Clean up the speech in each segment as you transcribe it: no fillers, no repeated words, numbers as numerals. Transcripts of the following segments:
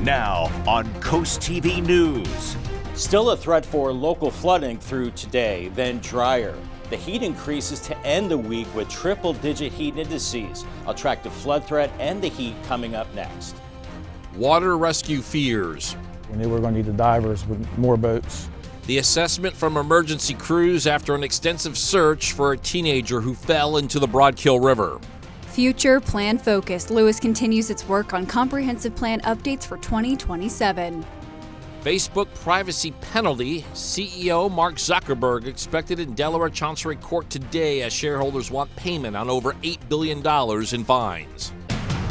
Now on CoastTV News. Still a threat for local flooding through today, then drier. The heat increases to end the week with triple-digit heat indices. I'll track the flood threat and the heat coming up next. Water rescue fears. We knew we were going to need the divers with more boats. The assessment from emergency crews after an extensive search for a teenager who fell into the Broadkill River. Future plan focused. Lewis continues its work on comprehensive plan updates for 2027. Facebook privacy penalty. CEO Mark Zuckerberg expected in Delaware Chancery Court today as shareholders want payment on over $8 billion in fines.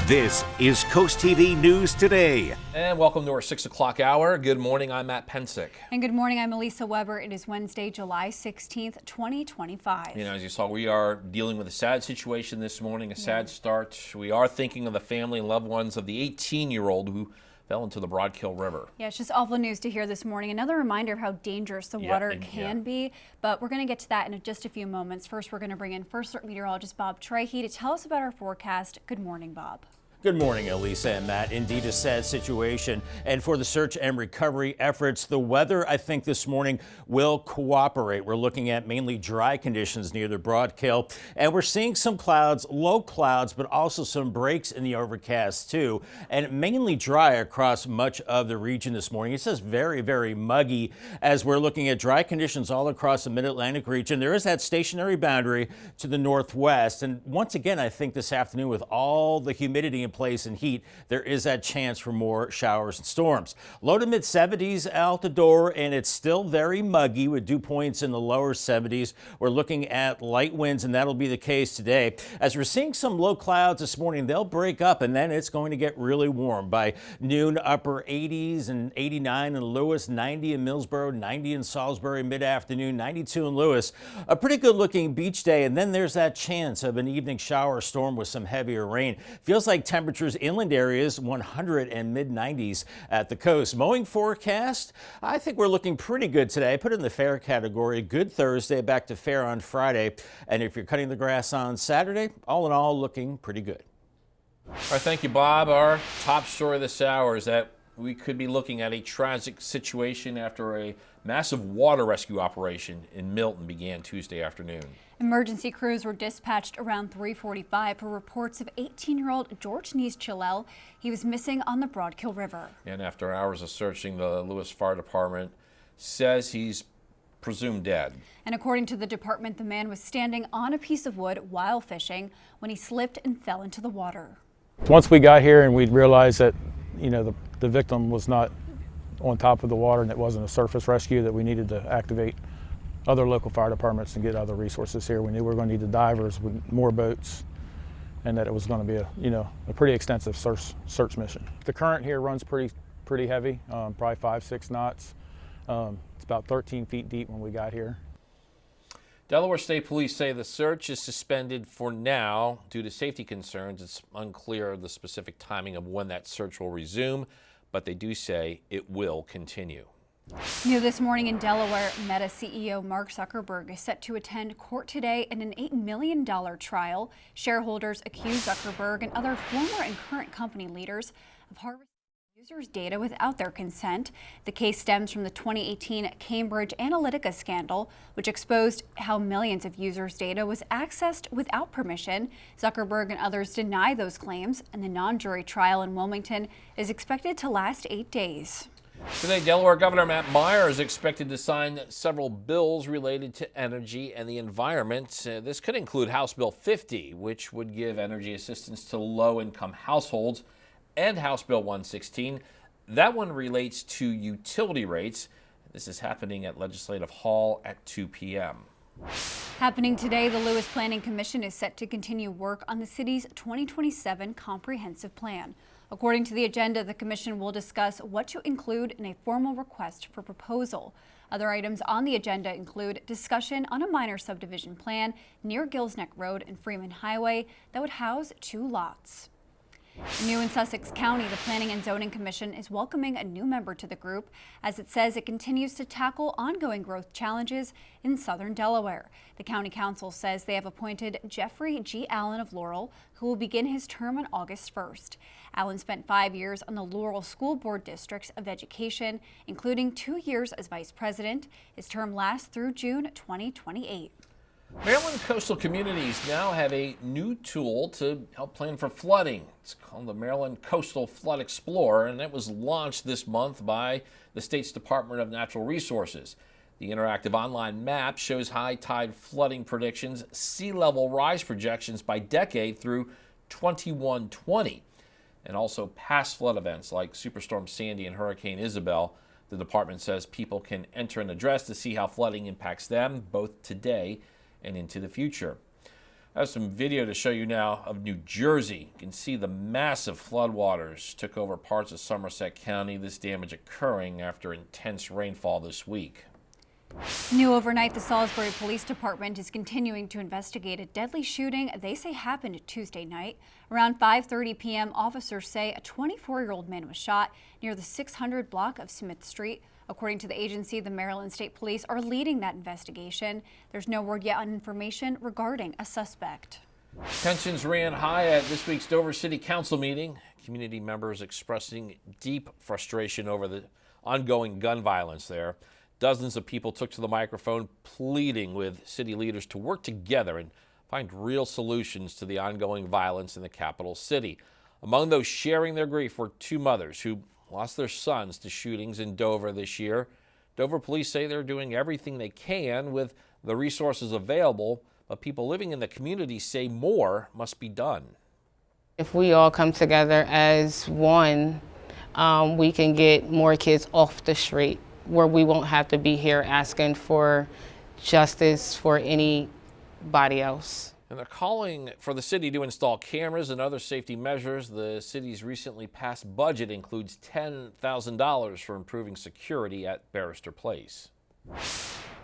This is CoastTV News Today. And welcome to our 6 o'clock hour. Good morning, I'm Matt Pensick. And good morning, I'm Elisa Weber. It is Wednesday, July 16th, 2025. You know, as you saw, we are dealing with a sad situation this morning, a sad start. We are thinking of the family and loved ones of the 18-year-old who fell into the Broadkill River. Yeah, it's just awful news to hear this morning. Another reminder of how dangerous the water can be, but we're going to get to that in just a few moments. First, we're going to bring in First Alert Meteorologist Bob Trahey to tell us about our forecast. Good morning, Bob. Good morning, Elisa and Matt. Indeed, a sad situation. And for the search and recovery efforts, the weather, I think, this morning will cooperate. We're looking at mainly dry conditions near the Broadkill, and we're seeing some clouds, low clouds, but also some breaks in the overcast, too, and mainly dry across much of the region this morning. It says very, very muggy as we're looking at dry conditions all across the Mid-Atlantic region. There is that stationary boundary to the northwest. And once again, I think this afternoon, with all the humidity in place and heat, there is that chance for more showers and storms. Low to mid 70s out the door, and it's still very muggy with dew points in the lower 70s. We're looking at light winds, and that'll be the case today. As we're seeing some low clouds this morning, they'll break up, and then it's going to get really warm. By noon, upper 80s and 89 in Lewis, 90 in Millsboro, 90 in Salisbury, mid-afternoon, 92 in Lewis. A pretty good looking beach day, and then there's that chance of an evening shower or storm with some heavier rain. Feels like temperatures inland areas 100 and mid-90s at the coast. Mowing forecast, I think we're looking pretty good today. I put it in the fair category. Good Thursday, back to fair on Friday. And if you're cutting the grass on Saturday, all in all, looking pretty good. All right, thank you, Bob. Our top story this hour is that we could be looking at a tragic situation after a massive water rescue operation in Milton began Tuesday afternoon. Emergency crews were dispatched around 3:45 for reports of 18-year-old George Chillel. He was missing on the Broadkill River. And after hours of searching, the Lewis Fire Department says he's presumed dead. And according to the department, the man was standing on a piece of wood while fishing when he slipped and fell into the water. Once we got here and we realized that, you know, the victim was not on top of the water and it wasn't a surface rescue, that we needed to activate other local fire departments and get other resources here. We knew we were going to need the divers with more boats, and that it was going to be a pretty extensive search mission. The current here runs pretty heavy, probably 5-6 knots. It's about 13 feet deep when we got here. Delaware State Police say the search is suspended for now due to safety concerns. It's unclear the specific timing of when that search will resume, but they do say it will continue. New this morning in Delaware, Meta CEO Mark Zuckerberg is set to attend court today in an $8 million trial. Shareholders accuse Zuckerberg and other former and current company leaders of harvesting users' data without their consent. The case stems from the 2018 Cambridge Analytica scandal, which exposed how millions of users' data was accessed without permission. Zuckerberg and others deny those claims, and the non-jury trial in Wilmington is expected to last 8 days. Today, Delaware Governor Matt Meyer is expected to sign several bills related to energy and the environment. This could include House Bill 50, which would give energy assistance to low-income households, and House Bill 116. That one relates to utility rates. This is happening at Legislative Hall at 2 p.m. Happening today, the Lewis Planning Commission is set to continue work on the city's 2027 comprehensive plan. According to the agenda, the commission will discuss what to include in a formal request for proposal. Other items on the agenda include discussion on a minor subdivision plan near Gills Neck Road and Freeman Highway that would house 2 lots. New in Sussex County, the Planning and Zoning Commission is welcoming a new member to the group as it says it continues to tackle ongoing growth challenges in southern Delaware. The County Council says they have appointed Jeffrey G. Allen of Laurel, who will begin his term on August 1st. Allen spent 5 years on the Laurel School Board District of Education, including 2 years as vice president. His term lasts through June 2028. Maryland coastal communities now have a new tool to help plan for flooding. It's called the Maryland Coastal Flood Explorer, and it was launched this month by the state's Department of Natural Resources. The interactive online map shows high tide flooding predictions, sea level rise projections by decade through 2120, and also past flood events like Superstorm Sandy and Hurricane Isabel. The department says people can enter an address to see how flooding impacts them both today and into the future. I have some video to show you now of New Jersey. You can see the massive floodwaters took over parts of Somerset County, this damage occurring after intense rainfall this week. New overnight, the Salisbury Police Department is continuing to investigate a deadly shooting they say happened Tuesday night. Around 5:30 p.m., officers say a 24-year-old man was shot near the 600 block of Smith Street. According to the agency, the Maryland State Police are leading that investigation. There's no word yet on information regarding a suspect. Tensions ran high at this week's Dover City Council meeting. Community members expressing deep frustration over the ongoing gun violence there. Dozens of people took to the microphone pleading with city leaders to work together and find real solutions to the ongoing violence in the capital city. Among those sharing their grief were two mothers who lost their sons to shootings in Dover this year. Dover police say they're doing everything they can with the resources available, but people living in the community say more must be done. If we all come together as one, we can get more kids off the street, where we won't have to be here asking for justice for anybody else. And they're calling for the city to install cameras and other safety measures. The city's recently passed budget includes $10,000 for improving security at Barrister Place.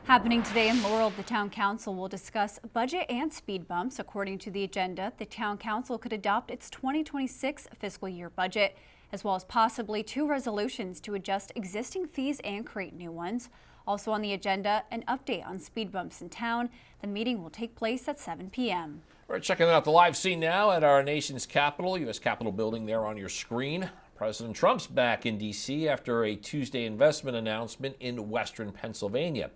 Happening today in Laurel, the town council will discuss budget and speed bumps. According to the agenda, the town council could adopt its 2026 fiscal year budget, as well as possibly 2 resolutions to adjust existing fees and create new ones. Also on the agenda, an update on speed bumps in town. The meeting will take place at 7 p.m. We're checking out the live scene now at our nation's capital, U.S. Capitol building there on your screen. President Trump's back in D.C. after a Tuesday investment announcement in western Pennsylvania.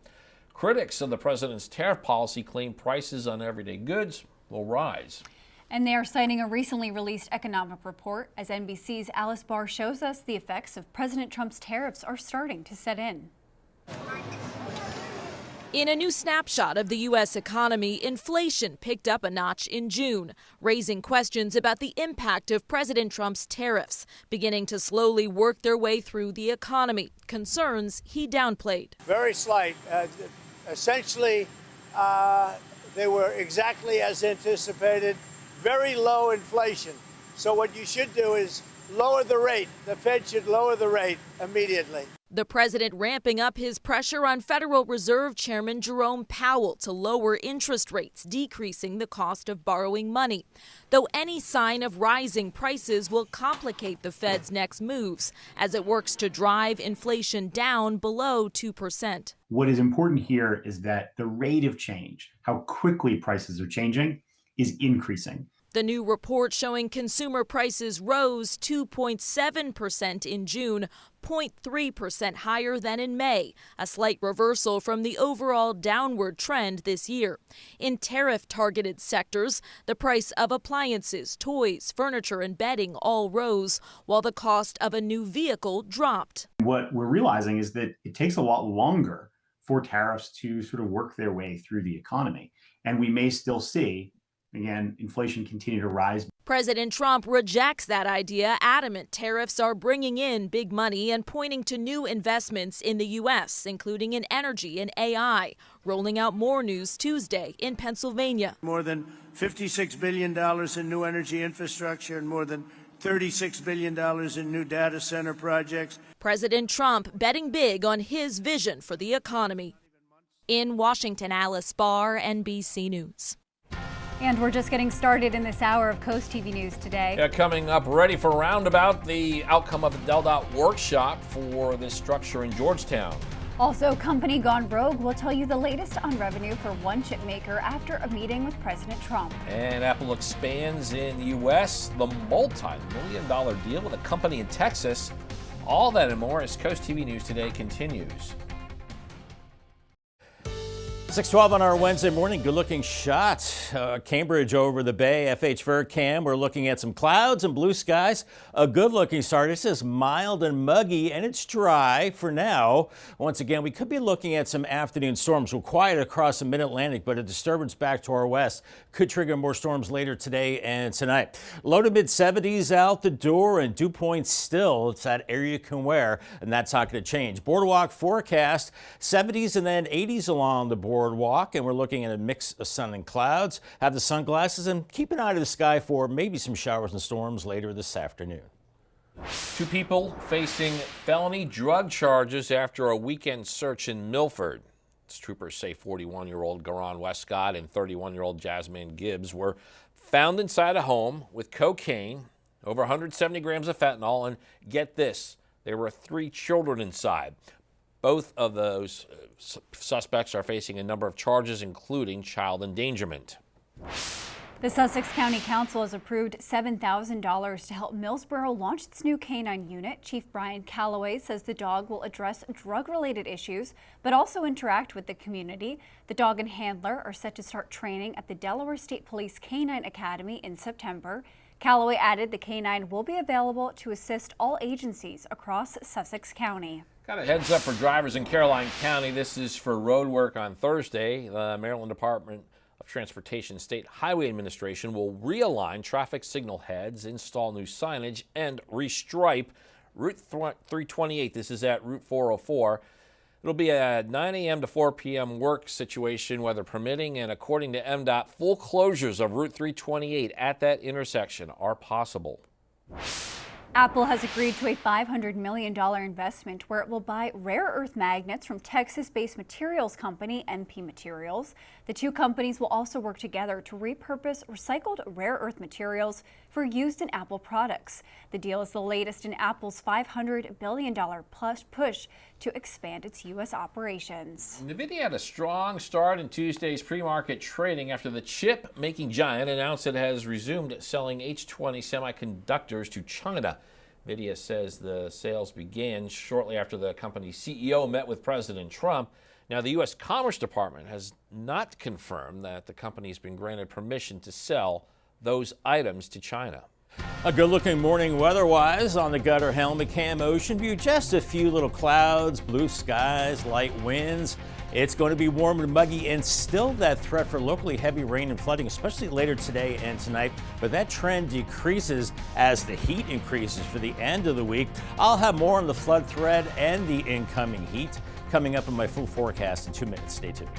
Critics of the president's tariff policy claim prices on everyday goods will rise. And they are citing a recently released economic report. As NBC's Alice Barr shows us, the effects of President Trump's tariffs are starting to set in. In a new snapshot of the U.S. economy, inflation picked up a notch in June, raising questions about the impact of President Trump's tariffs, beginning to slowly work their way through the economy, concerns he downplayed. Very slight. Essentially, they were exactly as anticipated. Very low inflation. So what you should do is lower the rate. The Fed should lower the rate immediately. The president ramping up his pressure on Federal Reserve Chairman Jerome Powell to lower interest rates, decreasing the cost of borrowing money. Though any sign of rising prices will complicate the Fed's next moves as it works to drive inflation down below 2%. What is important here is that the rate of change, how quickly prices are changing, is increasing. The new report showing consumer prices rose 2.7% in June, 0.3% higher than in May, a slight reversal from the overall downward trend this year. In tariff-targeted sectors, the price of appliances, toys, furniture, and bedding all rose, while the cost of a new vehicle dropped. What we're realizing is that it takes a lot longer for tariffs to sort of work their way through the economy, and we may still see again, inflation continue to rise. President Trump rejects that idea, adamant tariffs are bringing in big money and pointing to new investments in the U.S., including in energy and AI, rolling out more news Tuesday in Pennsylvania. More than $56 billion in new energy infrastructure and more than $36 billion in new data center projects. President Trump betting big on his vision for the economy. In Washington, Alice Barr, NBC News. And we're just getting started in this hour of Coast TV News today. Yeah, coming up, ready for Roundabout, the outcome of the DelDOT workshop for this structure in Georgetown. Also, company gone rogue will tell you the latest on revenue for one chip maker after a meeting with President Trump. And Apple expands in the U.S. the multi-million-dollar deal with a company in Texas. All that and more as Coast TV News Today continues. 6:12 on our Wednesday morning. Good looking shot. Cambridge over the bay. FH Cam. We're looking at some clouds and blue skies. A good looking start. It says mild and muggy and it's dry for now. Once again, we could be looking at some afternoon storms. We're quiet across the mid-Atlantic, but a disturbance back to our west could trigger more storms later today and tonight. Low to mid 70s out the door and dew points still. It's that area you can wear, and that's not going to change. Boardwalk forecast 70s and then 80s along the boardwalk, and we're looking at a mix of sun and clouds. Have the sunglasses and keep an eye to the sky for maybe some showers and storms later this afternoon. 2 people facing felony drug charges after a weekend search in Milford. Troopers say 41-year-old Garon Westcott and 31-year-old Jasmine Gibbs were found inside a home with cocaine, over 170 grams of fentanyl, and get this, there were 3 children inside. Both of those suspects are facing a number of charges, including child endangerment. The Sussex County Council has approved $7,000 to help Millsboro launch its new canine unit. Chief Brian Calloway says the dog will address drug-related issues, but also interact with the community. The dog and handler are set to start training at the Delaware State Police Canine Academy in September. Calloway added the canine will be available to assist all agencies across Sussex County. Got a heads up for drivers in Caroline County. This is for road work on Thursday. The Maryland Department of Transportation State Highway Administration will realign traffic signal heads, install new signage, and restripe Route 328. This is at Route 404. It'll be a 9 a.m. to 4 p.m. work situation, weather permitting, and according to MDOT, full closures of Route 328 at that intersection are possible. Apple has agreed to a $500 million investment where it will buy rare earth magnets from Texas-based materials company MP Materials. The 2 companies will also work together to repurpose recycled rare earth materials for use in Apple products. The deal is the latest in Apple's $500 billion plus push to expand its U.S. operations. NVIDIA had a strong start in Tuesday's pre-market trading after the chip-making giant announced it has resumed selling H20 semiconductors to China. NVIDIA says the sales began shortly after the company's CEO met with President Trump. Now, the U.S. Commerce Department has not confirmed that the company has been granted permission to sell those items to China. A good-looking morning weather-wise on the Gutter Helmet Cam Ocean View. Just a few little clouds, blue skies, light winds. It's going to be warm and muggy and still that threat for locally heavy rain and flooding, especially later today and tonight. But that trend decreases as the heat increases for the end of the week. I'll have more on the flood threat and the incoming heat coming up in my full forecast in 2 minutes. Stay tuned.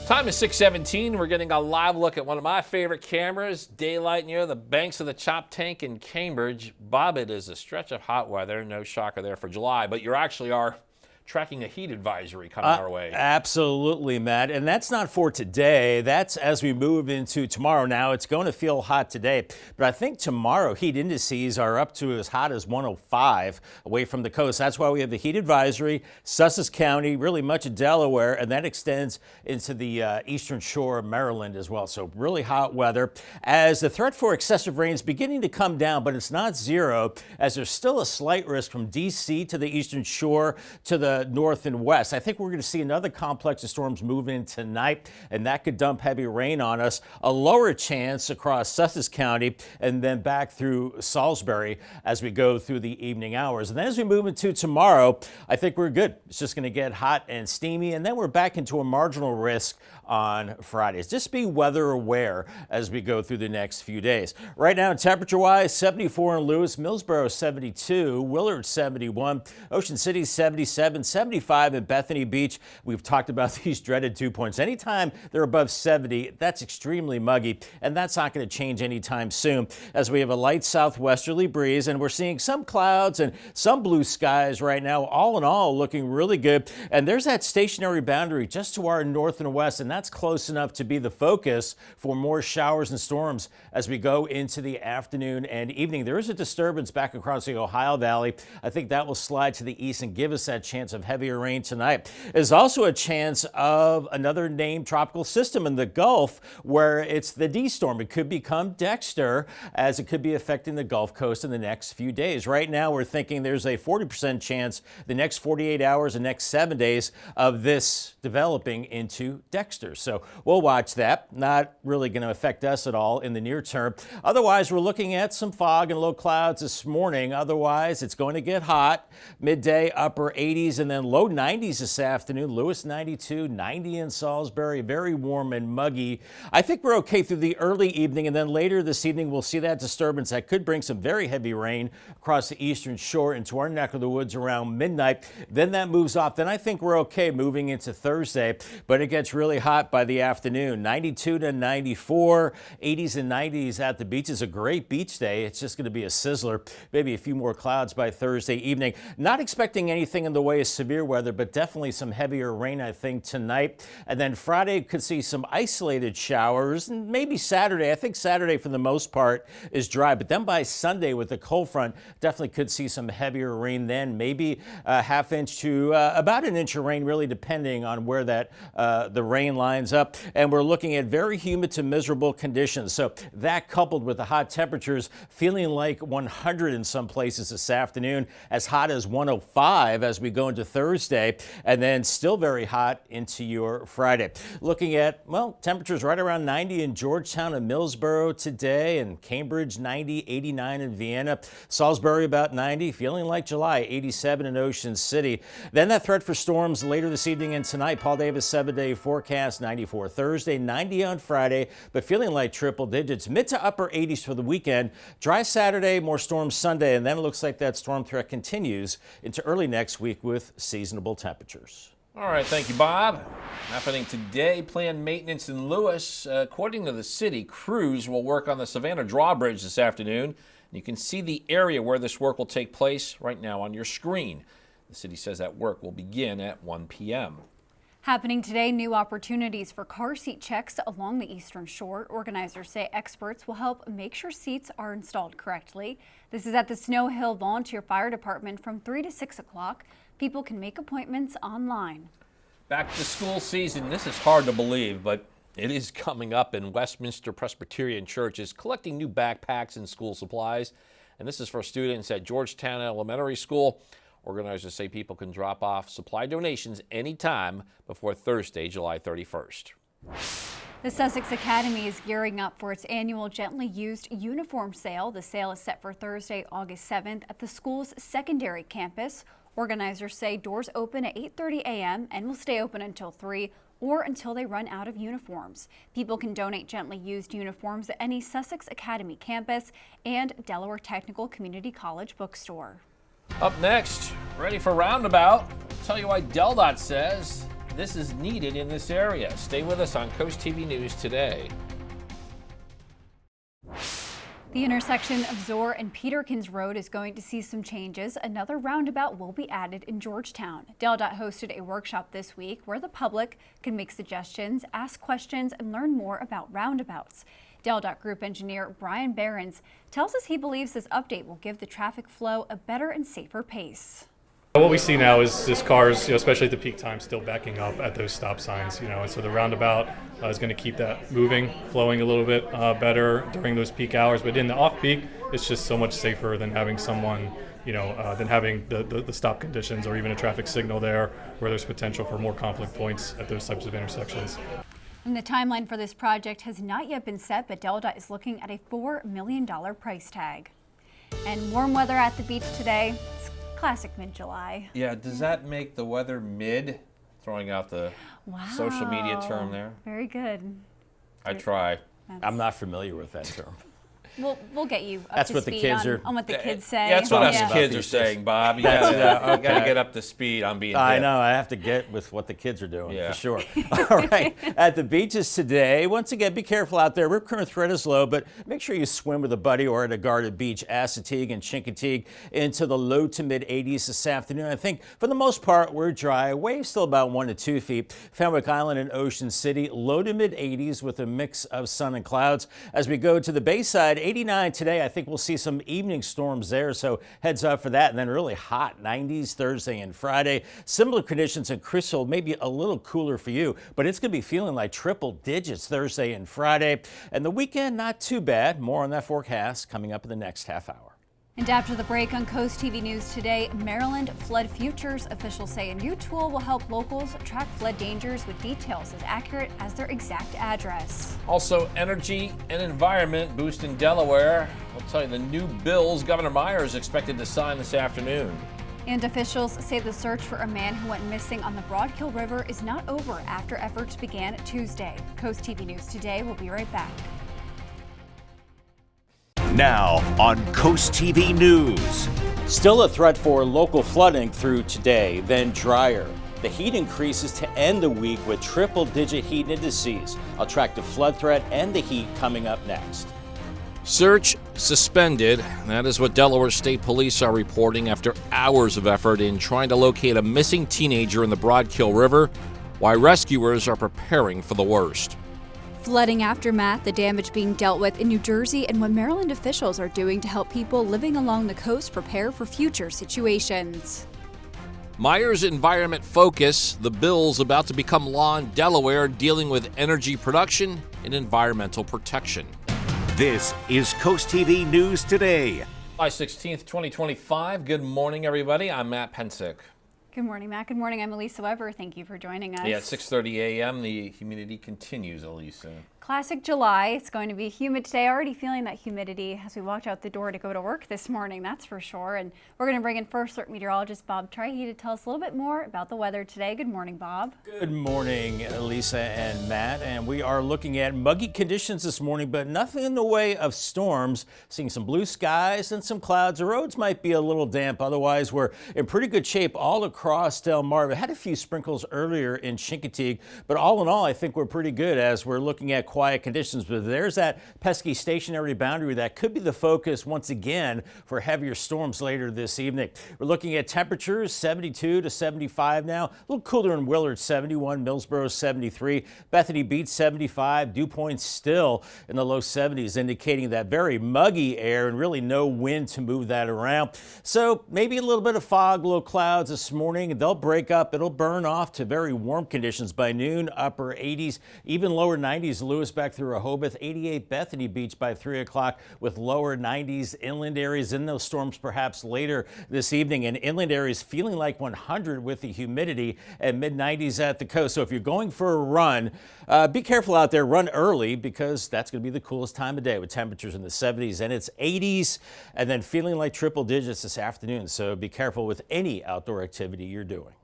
Time is 6:17. We're getting a live look at one of my favorite cameras, daylight near the banks of the Chop Tank in Cambridge. Bob, it is a stretch of hot weather. No shocker there for July, but you actually are tracking a heat advisory coming our way. Absolutely, Matt. And that's not for today. That's as we move into tomorrow. Now, it's going to feel hot today, but I think tomorrow heat indices are up to as hot as 105 away from the coast. That's why we have the heat advisory, Sussex County, really much of Delaware, and that extends into the eastern shore of Maryland as well. So really hot weather as the threat for excessive rain is beginning to come down, but it's not zero as there's still a slight risk from D.C. to the eastern shore to the north and west. I think we're going to see another complex of storms move in tonight, and that could dump heavy rain on us. A lower chance across Sussex County and then back through Salisbury as we go through the evening hours. And then as we move into tomorrow, I think we're good. It's just going to get hot and steamy, and then we're back into a marginal risk on Fridays. Just be weather aware as we go through the next few days. Right now, temperature-wise, 74 in Lewis, Millsboro 72, Willard 71, Ocean City 77, 7, 75 at Bethany Beach. We've talked about these dreaded dew points. Anytime they're above 70, that's extremely muggy, and that's not going to change anytime soon as we have a light southwesterly breeze, and we're seeing some clouds and some blue skies right now. All in all, looking really good. And there's that stationary boundary just to our north and west, and that's close enough to be the focus for more showers and storms as we go into the afternoon and evening. There is a disturbance back across the Ohio Valley. I think that will slide to the east and give us that chance of heavier rain tonight. There's also a chance of another named tropical system in the Gulf where it's the D storm. It could become Dexter, as it could be affecting the Gulf Coast in the next few days. Right now, we're thinking there's a 40% chance the next 48 hours, the next 7 days of this developing into Dexter. So we'll watch that. Not really going to affect us at all in the near term. Otherwise, we're looking at some fog and low clouds this morning. Otherwise, it's going to get hot. Midday, upper 80s and then low 90s this afternoon. Lewis 92, 90 in Salisbury. Very warm and muggy. I think we're okay through the early evening, and then later this evening we'll see that disturbance that could bring some very heavy rain across the eastern shore into our neck of the woods around midnight. Then that moves off. Then I think we're okay moving into Thursday, but it gets really hot by the afternoon. 92 to 94, 80s and 90s at the beach. Is a great beach day. It's just going to be a sizzler. Maybe a few more clouds by Thursday evening. Not expecting anything in the way of severe weather, but definitely some heavier rain, I think, tonight. And then Friday could see some isolated showers, and maybe Saturday. I think Saturday for the most part is dry, but then by Sunday with the cold front, definitely could see some heavier rain then. Maybe a half inch to about an inch of rain, really depending on where that the rain lines up. And we're looking at very humid to miserable conditions. So that coupled with the hot temperatures, feeling like 100 in some places this afternoon, as hot as 105 as we go into Thursday, and then still very hot into your Friday. Looking at, well, temperatures right around 90 in Georgetown and Millsboro today, and Cambridge 90, 89 in Vienna, Salisbury about 90, feeling like July, 87 in Ocean City. Then that threat for storms later this evening and tonight. Paul Davis 7-day forecast, 94 Thursday, 90 on Friday, but feeling like triple digits. Mid to upper 80s for the weekend. Dry Saturday, more storms Sunday, and then it looks like that storm threat continues into early next week with seasonable temperatures. All right, thank you, Bob. Happening today, planned maintenance in Lewis. According to the city, crews will work on the Savannah Drawbridge this afternoon. You can see the area where this work will take place right now on your screen. The city says that work will begin at 1 p.m. Happening today, new opportunities for car seat checks along the Eastern Shore. Organizers say experts will help make sure seats are installed correctly. This is at the Snow Hill Volunteer Fire Department from 3 to 6 o'clock. People can make appointments online. Back to school season. This is hard to believe, but it is coming up, and Westminster Presbyterian Church is collecting new backpacks and school supplies. And this is for students at Georgetown Elementary School. Organizers say people can drop off supply donations anytime before Thursday, July 31st. The Sussex Academy is gearing up for its annual gently used uniform sale. The sale is set for Thursday, August 7th at the school's secondary campus. Organizers say doors open at 8:30 a.m. and will stay open until 3 or until they run out of uniforms. People can donate gently used uniforms at any Sussex Academy campus and Delaware Technical Community College bookstore. Up next, ready for Roundabout. I'll tell you why DelDOT says this is needed in this area. Stay with us on CoastTV News today. The intersection of Zoar and Peterkins Road is going to see some changes. Another roundabout will be added in Georgetown. DelDOT hosted a workshop this week where the public can make suggestions, ask questions, and learn more about roundabouts. DelDOT Group Engineer Brian Behrens tells us he believes this update will give the traffic flow a better and safer pace. What we see now is just cars, especially at the peak time, still backing up at those stop signs, and so the roundabout is going to keep that moving, flowing a little bit better during those peak hours. But in the off-peak, it's just so much safer than having someone, than having the stop conditions or even a traffic signal there where there's potential for more conflict points at those types of intersections. And the timeline for this project has not yet been set, but DelDOT is looking at a $4 million price tag. And warm weather at the beach today. Classic mid-July. Yeah, does that make the weather mid? Throwing out the social media term there. Very good. I try. I'm not familiar with that term. We'll get you up That's to what the speed kids on what the kids say. That's what us Yeah. kids are saying, Bob. You gotta get up to speed on being I hip. know, I have to get with what the kids are doing, Yeah. for sure. All right, at the beaches today, once again, be careful out there. Rip current threat is low, but make sure you swim with a buddy or at a guarded beach. Assateague and Chincoteague into the low to mid 80s this afternoon. I think for the most part, we're dry. Waves still about 1 to 2 feet. Fenwick Island and Ocean City, low to mid 80s with a mix of sun and clouds. As we go to the Bayside, 89 today. I think we'll see some evening storms there, so heads up for that. And then really hot 90s Thursday and Friday. Similar conditions in Crystal, maybe a little cooler for you, but it's going to be feeling like triple digits Thursday and Friday. And the weekend, not too bad. More on that forecast coming up in the next half hour. And after the break on Coast TV News today, Maryland flood futures. Officials say a new tool will help locals track flood dangers with details as accurate as their exact address. Also, energy and environment boost in Delaware. I'll tell you the new bills Governor Mayer is expected to sign this afternoon. And officials say the search for a man who went missing on the Broadkill River is not over after efforts began Tuesday. Coast TV News today. We'll be right back. Now on Coast TV News. Still a threat for local flooding through today, then drier. The heat increases to end the week with triple-digit heat indices. I'll track the flood threat and the heat coming up next. Search suspended. That is what Delaware State Police are reporting after hours of effort in trying to locate a missing teenager in the Broadkill River, while rescuers are preparing for the worst. Flooding aftermath, the damage being dealt with in New Jersey, and what Maryland officials are doing to help people living along the coast prepare for future situations. Meyer's environment focus, the bills about to become law in Delaware dealing with energy production and environmental protection. This is Coast TV News Today. July 16th, 2025. Good morning, everybody. I'm Matt Pensick. Good morning, Matt. Good morning. I'm Elisa Weber. Thank you for joining us. Yeah, at 6:30 a.m., the humidity continues, Elisa. Classic July. It's going to be humid today. Already feeling that humidity as we walked out the door to go to work this morning, that's for sure. And we're going to bring in First Alert meteorologist Bob Trahey to tell us a little bit more about the weather today. Good morning, Bob. Good morning, Lisa and Matt. And we are looking at muggy conditions this morning, but nothing in the way of storms. Seeing some blue skies and some clouds. The roads might be a little damp. Otherwise, we're in pretty good shape all across Delmarva. Had a few sprinkles earlier in Chincoteague, but all in all, I think we're pretty good as we're looking at quiet conditions. But there's that pesky stationary boundary that could be the focus once again for heavier storms later this evening. We're looking at temperatures 72 to 75 now. A little cooler in Willard, 71, Millsboro 73, Bethany Beach 75, Dew Point still in the low 70s, indicating that very muggy air and really no wind to move that around. So maybe a little bit of fog, low clouds this morning. They'll break up. It'll burn off to very warm conditions by noon, upper 80s, even lower 90s. Lewisback through Rehoboth, 88 Bethany Beach by 3 o'clock with lower 90s. Inland areas in those storms perhaps later this evening, and inland areas feeling like 100 with the humidity and mid 90s at the coast. So if you're going for a run, be careful out there. Run early because that's going to be the coolest time of day with temperatures in the 70s and it's 80s and then feeling like triple digits this afternoon. So be careful with any outdoor activity you're doing.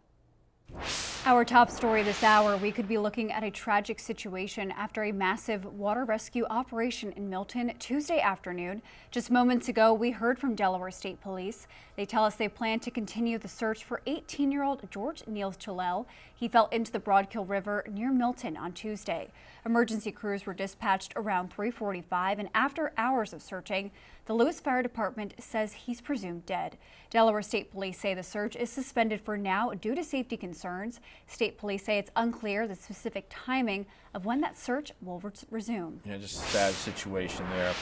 Our top story this hour, we could be looking at a tragic situation after a massive water rescue operation in Milton Tuesday afternoon. Just moments ago, we heard from Delaware State Police. They tell us they plan to continue the search for 18-year-old George Niels Chalel. He fell into the Broadkill River near Milton on Tuesday. Emergency crews were dispatched around 3:45, and after hours of searching, the Lewis Fire Department says he's presumed dead. Delaware State Police say the search is suspended for now due to safety concerns. State Police say it's unclear the specific timing of when that search will resume. Yeah, just a sad situation there.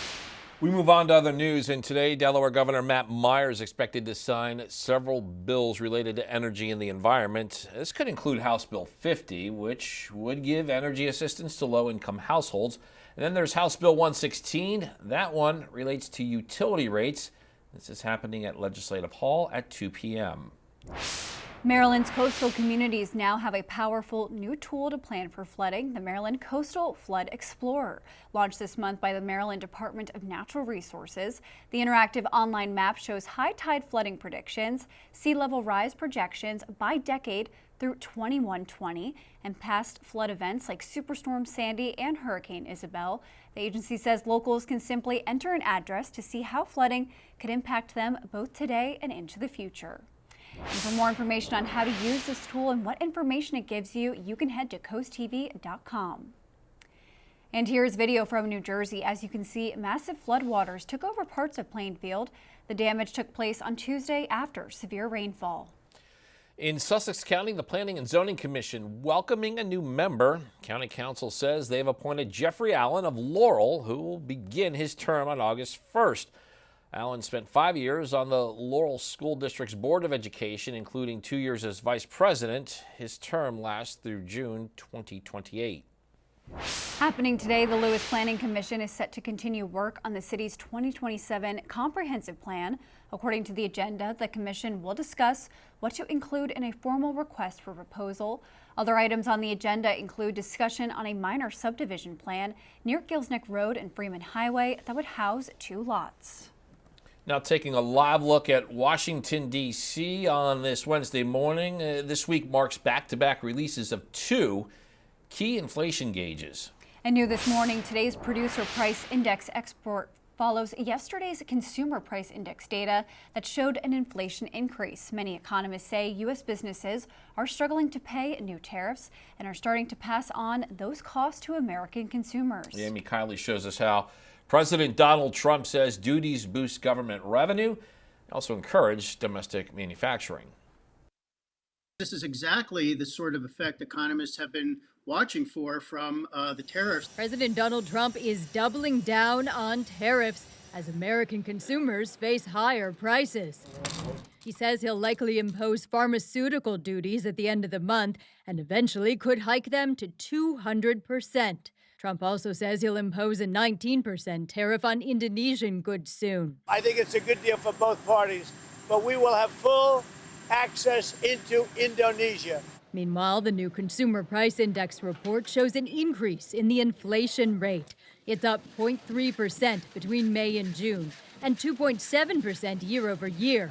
We move on to other news, and today Delaware Governor Matt Meyer is expected to sign several bills related to energy and the environment. This could include House Bill 50, which would give energy assistance to low-income households. And then there's House Bill 116. That one relates to utility rates. This is happening at Legislative Hall at 2 p.m. Maryland's coastal communities now have a powerful new tool to plan for flooding. The Maryland Coastal Flood Explorer, launched this month by the Maryland Department of Natural Resources. The interactive online map shows high tide flooding predictions, sea level rise projections by decade, through 2120 and past flood events like Superstorm Sandy and Hurricane Isabel. The agency says locals can simply enter an address to see how flooding could impact them both today and into the future. And for more information on how to use this tool and what information it gives you, you can head to CoastTV.com. And here's video from New Jersey. As you can see, massive floodwaters took over parts of Plainfield. The damage took place on Tuesday after severe rainfall. In Sussex County, the Planning and Zoning Commission welcoming a new member. County Council says they've appointed Jeffrey Allen of Laurel, who will begin his term on August 1st. Allen spent 5 years on the Laurel School District's Board of Education, including 2 years as vice president. His term lasts through June 2028. Happening today, the Lewis Planning Commission is set to continue work on the city's 2027 comprehensive plan. According to the agenda, the commission will discuss what to include in a formal request for proposal. Other items on the agenda include discussion on a minor subdivision plan near Gills Neck Road and Freeman Highway that would house 2 lots. Now taking a live look at Washington, D.C. on this Wednesday morning. This week marks back-to-back releases of 2 key inflation gauges. And new this morning, today's Producer Price Index export follows yesterday's Consumer Price Index data that showed an inflation increase. Many economists say U.S. businesses are struggling to pay new tariffs and are starting to pass on those costs to American consumers. Amy Kiley shows us how President Donald Trump says duties boost government revenue and also encourage domestic manufacturing. This is exactly the sort of effect economists have been watching for from the tariffs. President Donald Trump is doubling down on tariffs as American consumers face higher prices. He says he'll likely impose pharmaceutical duties at the end of the month and eventually could hike them to 200%. Trump also says he'll impose a 19% tariff on Indonesian goods soon. I think it's a good deal for both parties, but we will have full access into Indonesia. Meanwhile, the new Consumer Price Index report shows an increase in the inflation rate. It's up 0.3% between May and June and 2.7% year over year.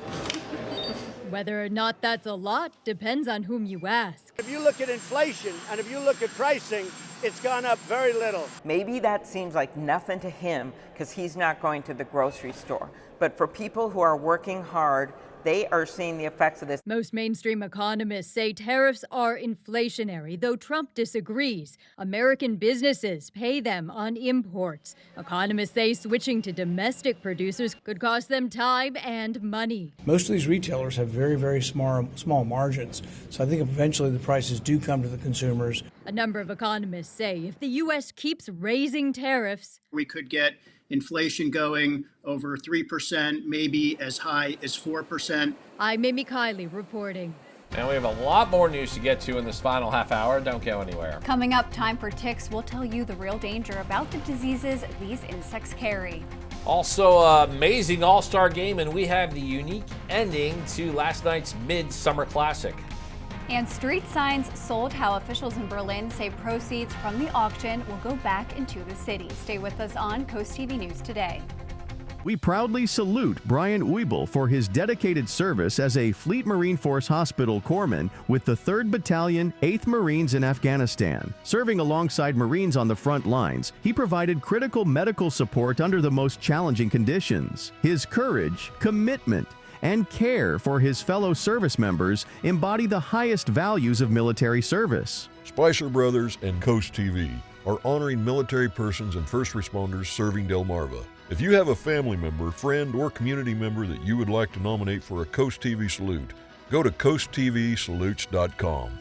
Whether or not that's a lot depends on whom you ask. If you look at inflation and if you look at pricing, it's gone up very little. Maybe that seems like nothing to him because he's not going to the grocery store. But for people who are working hard, they are seeing the effects of this. Most mainstream economists say tariffs are inflationary, though Trump disagrees. American businesses pay them on imports. Economists say switching to domestic producers could cost them time and money. Most of these retailers have very, very small margins, so I think eventually the prices do come to the consumers. A number of economists say if the U.S. keeps raising tariffs, we could get inflation going over 3%, maybe as high as 4%. I'm Amy Kiley reporting. And we have a lot more news to get to in this final half hour. Don't go anywhere. Coming up, time for ticks. We'll tell you the real danger about the diseases these insects carry. Also, amazing all-star game, and we have the unique ending to last night's Midsummer Classic. And street signs sold, how officials in Berlin say proceeds from the auction will go back into the city. Stay with us on Coast TV News Today. We proudly salute Brian Uebel for his dedicated service as a Fleet Marine Force Hospital corpsman with the 3rd Battalion, 8th Marines in Afghanistan. Serving alongside Marines on the front lines, he provided critical medical support under the most challenging conditions. His courage, commitment, and care for his fellow service members embody the highest values of military service. Spicer Brothers and Coast TV are honoring military persons and first responders serving Delmarva. If you have a family member, friend, or community member that you would like to nominate for a Coast TV salute, go to coasttvsalutes.com.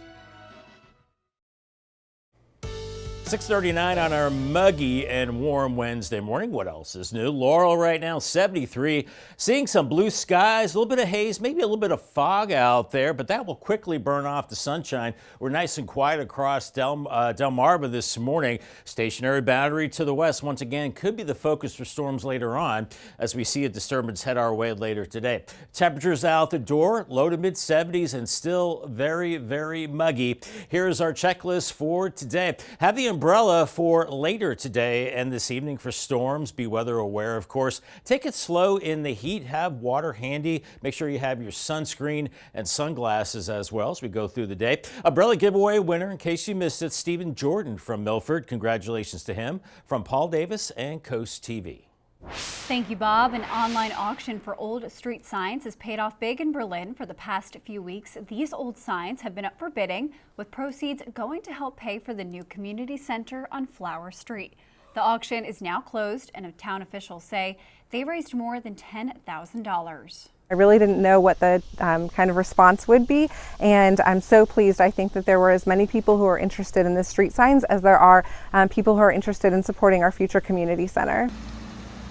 6:39 on our muggy and warm Wednesday morning. What else is new? Laurel right now, 73. Seeing some blue skies, a little bit of haze, maybe a little bit of fog out there, but that will quickly burn off the sunshine. We're nice and quiet across Delmarva this morning. Stationary boundary to the west, once again, could be the focus for storms later on as we see a disturbance head our way later today. Temperatures out the door, low to mid 70s and still very, very muggy. Here's our checklist for today. Have the umbrella umbrella for later today and this evening for storms. Be weather aware, of course. Take it slow in the heat. Have water handy. Make sure you have your sunscreen and sunglasses as well as we go through the day. Umbrella giveaway winner, in case you missed it, Stephen Jordan from Milford. Congratulations to him from Paul Davis and Coast TV. Thank you, Bob. An online auction for old street signs has paid off big in Berlin for the past few weeks. These old signs have been up for bidding, with proceeds going to help pay for the new community center on Flower Street. The auction is now closed, and town officials say they raised more than $10,000. I really didn't know what the kind of response would be, and I'm so pleased. I think that there were as many people who are interested in the street signs as there are people who are interested in supporting our future community center.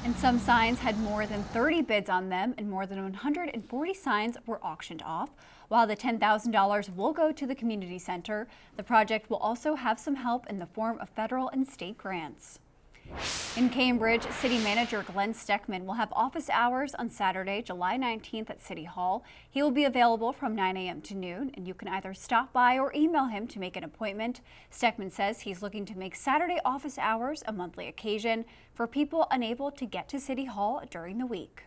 And some signs had more than 30 bids on them, and more than 140 signs were auctioned off. While the $10,000 will go to the community center, the project will also have some help in the form of federal and state grants. In Cambridge, City Manager Glenn Steckman will have office hours on Saturday, July 19th at City Hall. He will be available from 9 a.m. to noon, and you can either stop by or email him to make an appointment. Steckman says he's looking to make Saturday office hours a monthly occasion for people unable to get to City Hall during the week.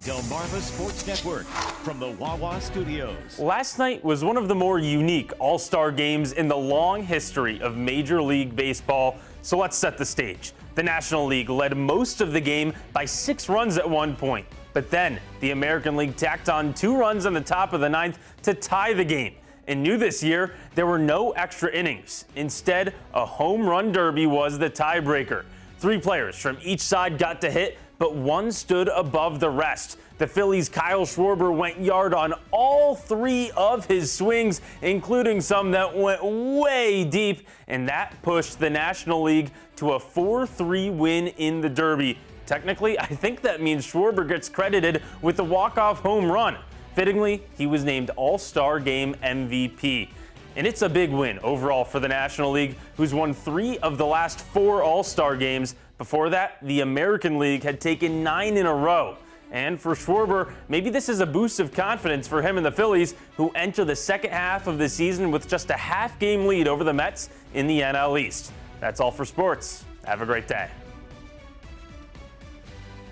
Delmarva Sports Network from the Wawa Studios. Last night was one of the more unique all-star games in the long history of Major League Baseball, so let's set the stage. The National League led most of the game by 6 runs at one point, but then the American League tacked on 2 runs on the top of the 9th to tie the game. And new this year, there were no extra innings. Instead, a home run derby was the tiebreaker. 3 players from each side got to hit, but one stood above the rest. The Phillies' Kyle Schwarber went yard on all 3 of his swings, including some that went way deep, and that pushed the National League to a 4-3 win in the Derby. Technically, I think that means Schwarber gets credited with the walk-off home run. Fittingly, he was named All-Star Game MVP. And it's a big win overall for the National League, who's won 3 of the last 4 All-Star games. Before that, the American League had taken 9 in a row. And for Schwarber, maybe this is a boost of confidence for him and the Phillies, who enter the second half of the season with just a half-game lead over the Mets in the NL East. That's all for sports. Have a great day.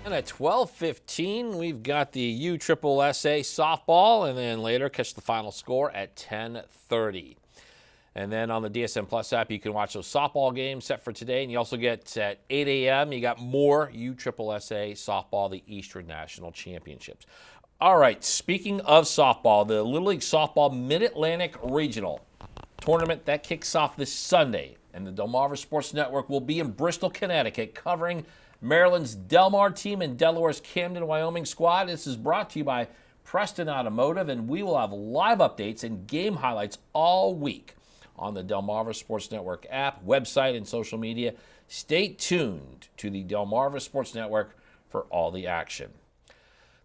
And at 12:15, we've got the USSSA softball, and then later catch the final score at 10:30. And then on the DSN Plus app, you can watch those softball games set for today. And you also get at 8 a.m., you got more USSSA softball, the Eastern National Championships. All right, speaking of softball, the Little League Softball Mid-Atlantic Regional Tournament, that kicks off this Sunday. And the Delmarva Sports Network will be in Bristol, Connecticut, covering Maryland's Delmar team and Delaware's Camden, Wyoming squad. This is brought to you by Preston Automotive, and we will have live updates and game highlights all week on the Delmarva Sports Network app, website, and social media. Stay tuned to the Delmarva Sports Network for all the action.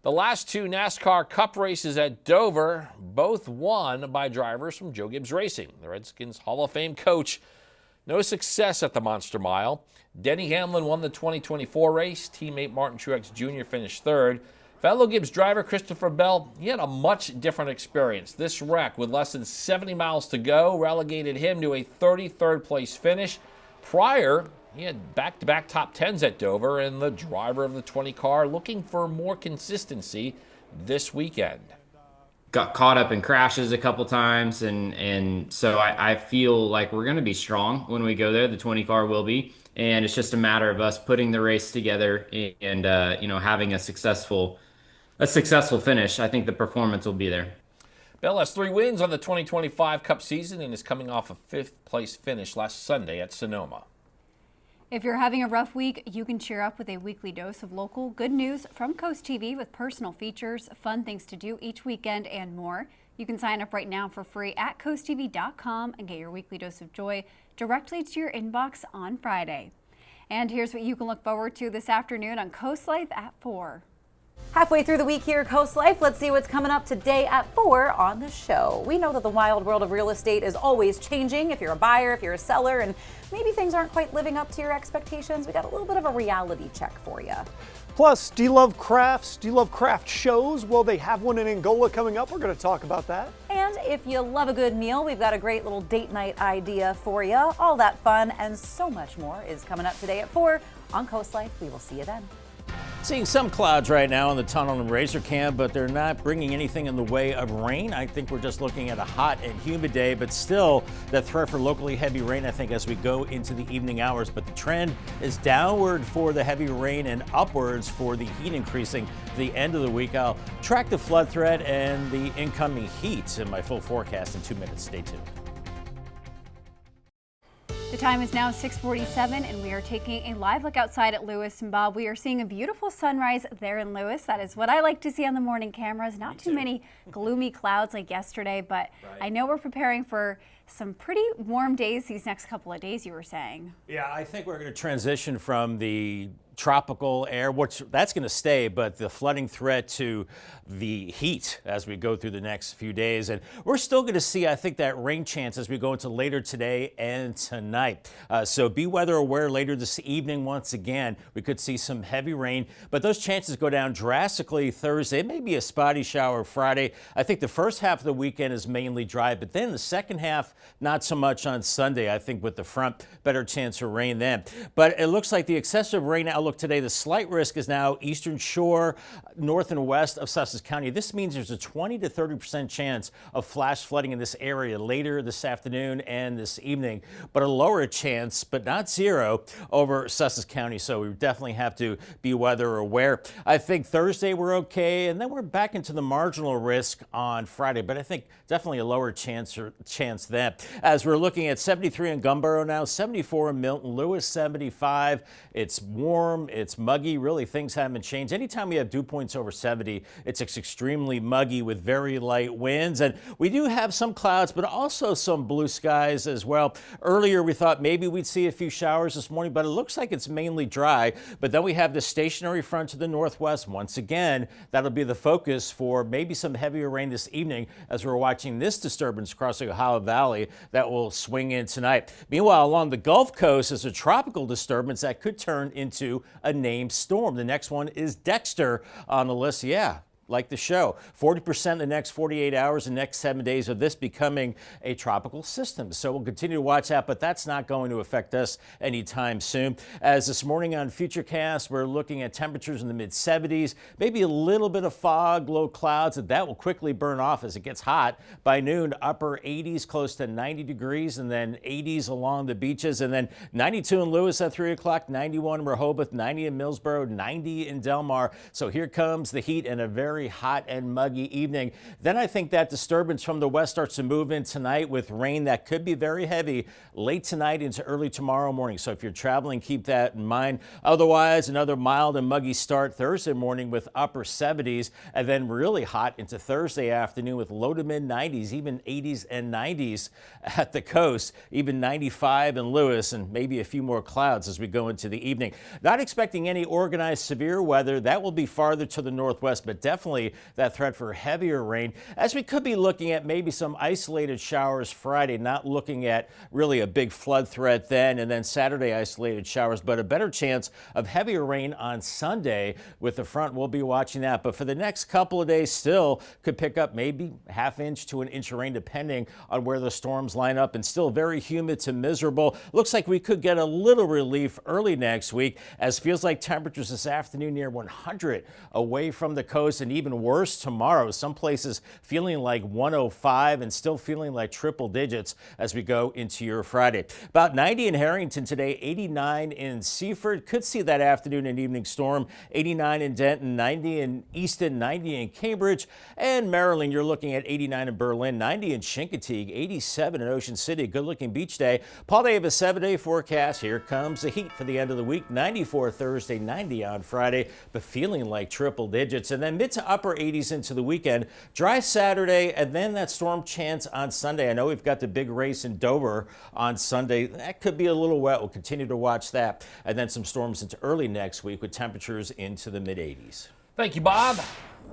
The last 2 NASCAR Cup races at Dover, both won by drivers from Joe Gibbs Racing, the Redskins Hall of Fame coach. No success at the Monster Mile. Denny Hamlin won the 2024 race. Teammate Martin Truex Jr. finished 3rd. Fellow Gibbs driver Christopher Bell, he had a much different experience. This wreck, with less than 70 miles to go, relegated him to a 33rd place finish. Prior, he had back-to-back top 10s at Dover, and the driver of the 20 car looking for more consistency this weekend. Got caught up in crashes a couple times, and so I feel like we're going to be strong when we go there. The 20 car will be, and it's just a matter of us putting the race together and having a successful finish. I think the performance will be there. Bell has 3 wins on the 2025 Cup season and is coming off a 5th place finish last Sunday at Sonoma. If you're having a rough week, you can cheer up with a weekly dose of local good news from Coast TV with personal features, fun things to do each weekend, and more. You can sign up right now for free at coasttv.com and get your weekly dose of joy directly to your inbox on Friday. And here's what you can look forward to this afternoon on Coast Life at 4. Halfway through the week here at Coast Life, let's see what's coming up today at 4 on the show. We know that the wild world of real estate is always changing. If you're a buyer, if you're a seller, and maybe things aren't quite living up to your expectations, we got a little bit of a reality check for you. Plus, do you love crafts? Do you love craft shows? Well, they have one in Angola coming up. We're going to talk about that. And if you love a good meal, we've got a great little date night idea for you. All that fun and so much more is coming up today at 4 on Coast Life. We will see you then. Seeing some clouds right now in the tunnel and razor cam, but they're not bringing anything in the way of rain. I think we're just looking at a hot and humid day, but still the threat for locally heavy rain, I think, as we go into the evening hours. But the trend is downward for the heavy rain and upwards for the heat increasing the end of the week. I'll track the flood threat and the incoming heat in my full forecast in 2 minutes. Stay tuned. The time is now 6:47 and we are taking a live look outside at Lewis and Bob. We are seeing a beautiful sunrise there in Lewis. That is what I like to see on the morning cameras. Not too many gloomy clouds like yesterday, but I know we're preparing for some pretty warm days these next couple of days, you were saying. Yeah, I think we're going to transition from the tropical air, which that's going to stay, but the flooding threat to the heat as we go through the next few days. And we're still going to see, I think, that rain chance as we go into later today and tonight. So be weather aware later this evening. Once again, we could see some heavy rain, but those chances go down drastically Thursday. Maybe a spotty shower Friday. I think the first half of the weekend is mainly dry, but then the second half, not so much on Sunday. I think with the front, better chance of rain then. But it looks like the excessive rain outlook today, the slight risk is now eastern shore, north and west of Sussex County. This means there's a 20 to 30% chance of flash flooding in this area later this afternoon and this evening, but a lower chance, but not zero, over Sussex County. So we definitely have to be weather aware. I think Thursday we're okay, and then we're back into the marginal risk on Friday, but I think definitely a lower chance then. As we're looking at 73 in Gumboro now, 74 in Milton, Lewis 75. It's warm, it's muggy, really things haven't changed. Anytime we have dew points over 70, it's extremely muggy with very light winds. And we do have some clouds, but also some blue skies as well. Earlier we thought maybe we'd see a few showers this morning, but it looks like it's mainly dry. But then we have the stationary front to the northwest. Once again, that'll be the focus for maybe some heavier rain this evening as we're watching this disturbance across the Ohio Valley that will swing in tonight. Meanwhile, along the Gulf Coast is a tropical disturbance that could turn into a named storm. The next one is Dexter on the list. Yeah, like the show. 40% in the next 48 hours, the next 7 days of this becoming a tropical system. So we'll continue to watch that, but that's not going to affect us anytime soon. As this morning on Futurecast, we're looking at temperatures in the mid 70s, maybe a little bit of fog, low clouds, and that will quickly burn off as it gets hot. By noon, upper 80s, close to 90 degrees, and then 80s along the beaches, and then 92 in Lewis at 3 o'clock, 91 in Rehoboth, 90 in Millsboro, 90 in Delmar. So here comes the heat and a very hot and muggy evening. Then I think that disturbance from the west starts to move in tonight with rain that could be very heavy late tonight into early tomorrow morning. So if you're traveling, keep that in mind. Otherwise, another mild and muggy start Thursday morning with upper 70s, and then really hot into Thursday afternoon with low to mid 90s, even 80s and 90s at the coast, even 95 in Lewis, and maybe a few more clouds as we go into the evening. Not expecting any organized severe weather. That will be farther to the northwest, but definitely that threat for heavier rain, as we could be looking at maybe some isolated showers Friday, not looking at really a big flood threat then, and then Saturday isolated showers, but a better chance of heavier rain on Sunday with the front. We'll be watching that, but for the next couple of days still could pick up maybe ½ inch to an inch of rain depending on where the storms line up, and still very humid to miserable. Looks like we could get a little relief early next week, as feels like temperatures this afternoon near 100 away from the coast, and even worse tomorrow. Some places feeling like 105 and still feeling like triple digits as we go into your Friday. About 90 in Harrington today, 89 in Seaford. Could see that afternoon and evening storm. 89 in Denton, 90 in Easton, 90 in Cambridge. And Maryland, you're looking at 89 in Berlin, 90 in Chincoteague, 87 in Ocean City. Good looking beach day. Paul Davis 7-day forecast. Here comes the heat for the end of the week. 94 Thursday, 90 on Friday, but feeling like triple digits. And then mid to upper 80s into the weekend. Dry Saturday, and then that storm chance on Sunday. I know we've got the big race in Dover on Sunday. That could be a little wet. We'll continue to watch that. And then some storms into early next week with temperatures into the mid 80s. Thank you, Bob.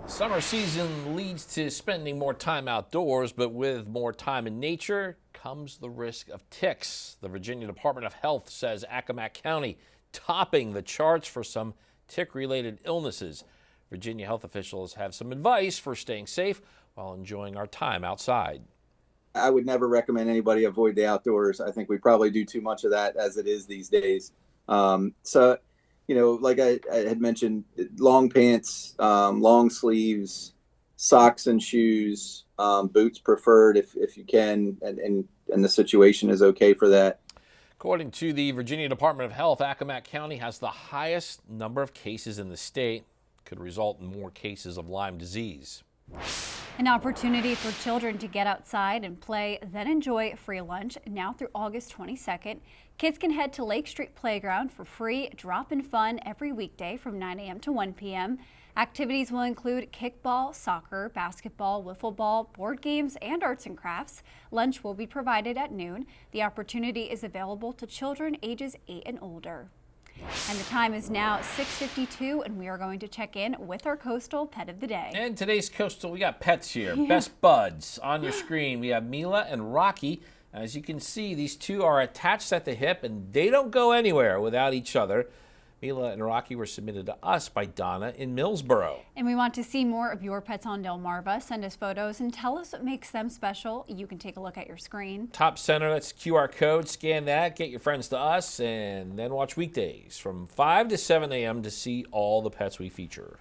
Summer season leads to spending more time outdoors, but with more time in nature comes the risk of ticks. The Virginia Department of Health says Accomack County topping the charts for some tick-related illnesses. Virginia health officials have some advice for staying safe while enjoying our time outside. I would never recommend anybody avoid the outdoors. I think we probably do too much of that as it is these days. So, like I had mentioned, long pants, long sleeves, socks and shoes, boots preferred if you can, and the situation is okay for that. According to the Virginia Department of Health, Accomack County has the highest number of cases in the state. Could result in more cases of Lyme disease. An opportunity for children to get outside and play, then enjoy free lunch. Now through August 22nd, kids can head to Lake Street Playground for free drop-in fun every weekday from 9 a.m. to 1 p.m. Activities will include kickball, soccer, basketball, wiffle ball, board games, and arts and crafts. Lunch will be provided at noon. The opportunity is available to children ages 8 and older. And the time is now 6:52, and we are going to check in with our coastal pet of the day. And today's coastal, we got pets here. Best buds on your screen. We have Mila and Rocky. As you can see, these two are attached at the hip, and they don't go anywhere without each other. Mila and Rocky were submitted to us by Donna in Millsboro. And we want to see more of your pets on Delmarva. Send us photos and tell us what makes them special. You can take a look at your screen. Top center, that's QR code. Scan that, get your friends to us, and then watch weekdays from 5 to 7 a.m. to see all the pets we feature.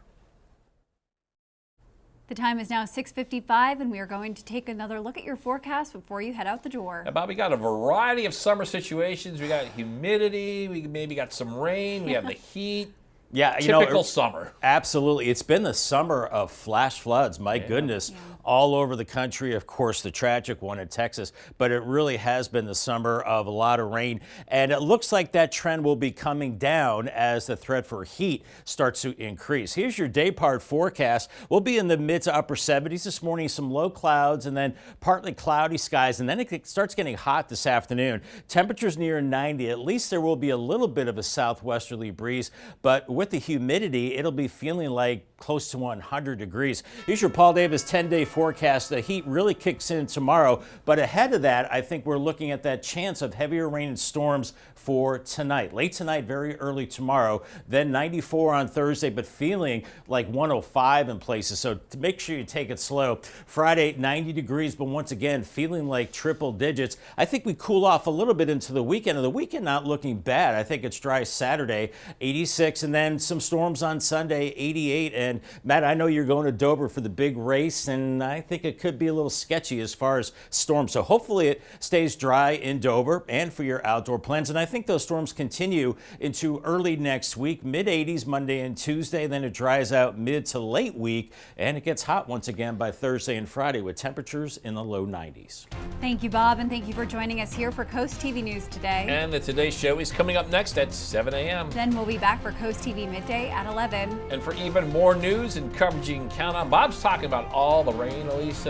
The time is now 6:55, and we are going to take another look at your forecast before you head out the door. Now, Bob, we got a variety of summer situations. We got humidity, we maybe got some rain, we have the heat. Yeah, typical summer. Absolutely. It's been the summer of flash floods. My goodness, all over the country. Of course, the tragic one in Texas, but it really has been the summer of a lot of rain. And it looks like that trend will be coming down as the threat for heat starts to increase. Here's your day part forecast. We'll be in the mid to upper 70s this morning, some low clouds and then partly cloudy skies. And then it starts getting hot this afternoon. Temperatures near 90. At least there will be a little bit of a southwesterly breeze, but with the humidity, it'll be feeling like close to 100 degrees. Here's your Paul Davis 10-day forecast. The heat really kicks in tomorrow, but ahead of that, I think we're looking at that chance of heavier rain and storms for tonight. Late tonight, very early tomorrow, then 94 on Thursday, but feeling like 105 in places. So to make sure you take it slow. Friday, 90 degrees, but once again, feeling like triple digits. I think we cool off a little bit into the weekend, and the weekend not looking bad. I think it's dry Saturday, 86, and then some storms on Sunday, 88. And Matt, I know you're going to Dover for the big race, and I think it could be a little sketchy as far as storms. So hopefully it stays dry in Dover and for your outdoor plans. And I think those storms continue into early next week, mid-80s Monday and Tuesday. Then it dries out mid to late week, and it gets hot once again by Thursday and Friday with temperatures in the low 90s. Thank you, Bob, and thank you for joining us here for Coast TV News today. And the Today Show is coming up next at 7 a.m. Then we'll be back for Coast TV Midday at 11. And for even more news and coverage you can count on, Bob's talking about all the rain, Elisa.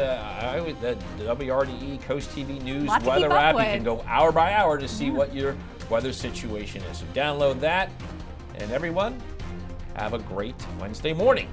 The WRDE Coast TV News weather app. You can go hour by hour to see what your weather situation is. So download that, and everyone, have a great Wednesday morning.